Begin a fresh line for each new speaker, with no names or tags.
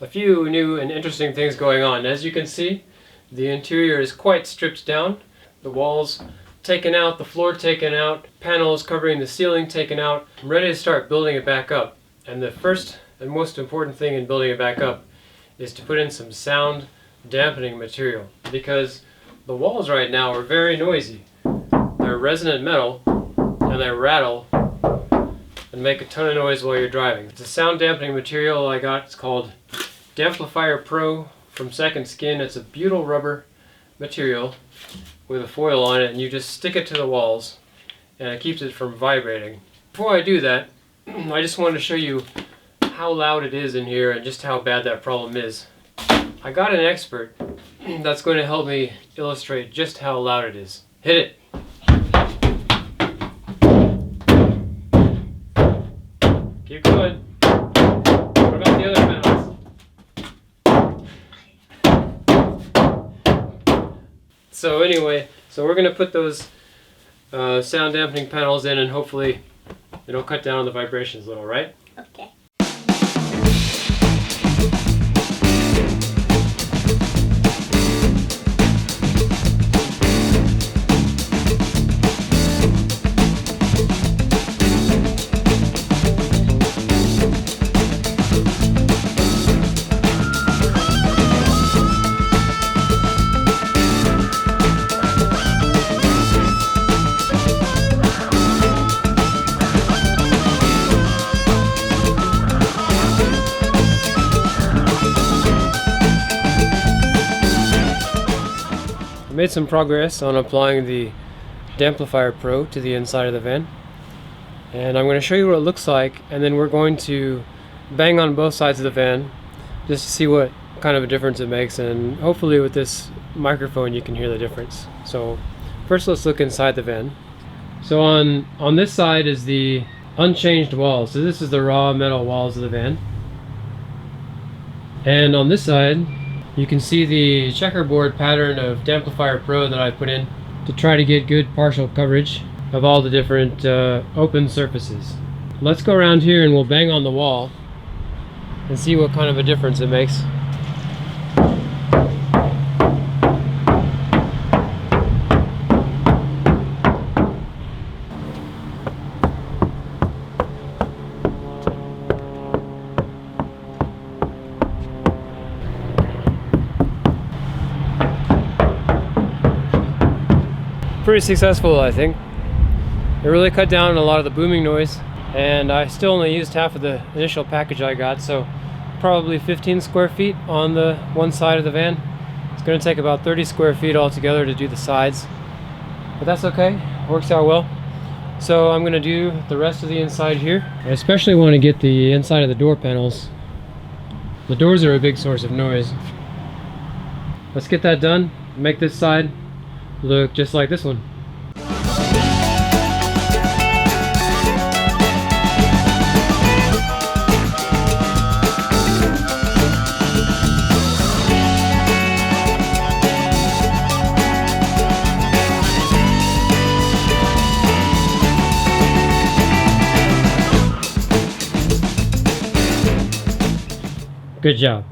a few new and interesting things going on. As you can see, the interior is quite stripped down. The walls taken out, the floor taken out, panels covering the ceiling taken out. I'm ready to start building it back up. And the first and most important thing in building it back up is to put in some sound dampening material, because the walls right now are very noisy. They're resonant metal and they rattle and make a ton of noise while you're driving. It's a sound dampening material I got. It's called Damplifier Pro from Second Skin. It's a butyl rubber material with a foil on it, and you just stick it to the walls and it keeps it from vibrating. Before I do that, I just wanted to show you how loud it is in here and just how bad that problem is. I got an expert that's going to help me illustrate just how loud it is. Hit it! Keep going. What about the other panels? So anyway, we're going to put those sound dampening panels in, and hopefully it'll cut down on the vibrations a little, right?
Okay.
I made some progress on applying the Damplifier Pro to the inside of the van, and I'm going to show you what it looks like, and then we're going to bang on both sides of the van just to see what kind of a difference it makes, and hopefully with this microphone you can hear the difference. So first let's look inside the van. So on this side is the unchanged walls. So this is the raw metal walls of the van, and on this side you can see the checkerboard pattern of Damplifier Pro that I put in to try to get good partial coverage of all the different open surfaces. Let's go around here and we'll bang on the wall and see what kind of a difference it makes. Pretty successful, I think. It really cut down on a lot of the booming noise, and I still only used half of the initial package I got, so probably 15 square feet on the one side of the van. It's going to take about 30 square feet altogether to do the sides, but that's okay, works out well. So I'm going to do the rest of the inside here. I especially want to get the inside of the door panels. The doors are a big source of noise. Let's get that done, make this side look just like this one. Good job.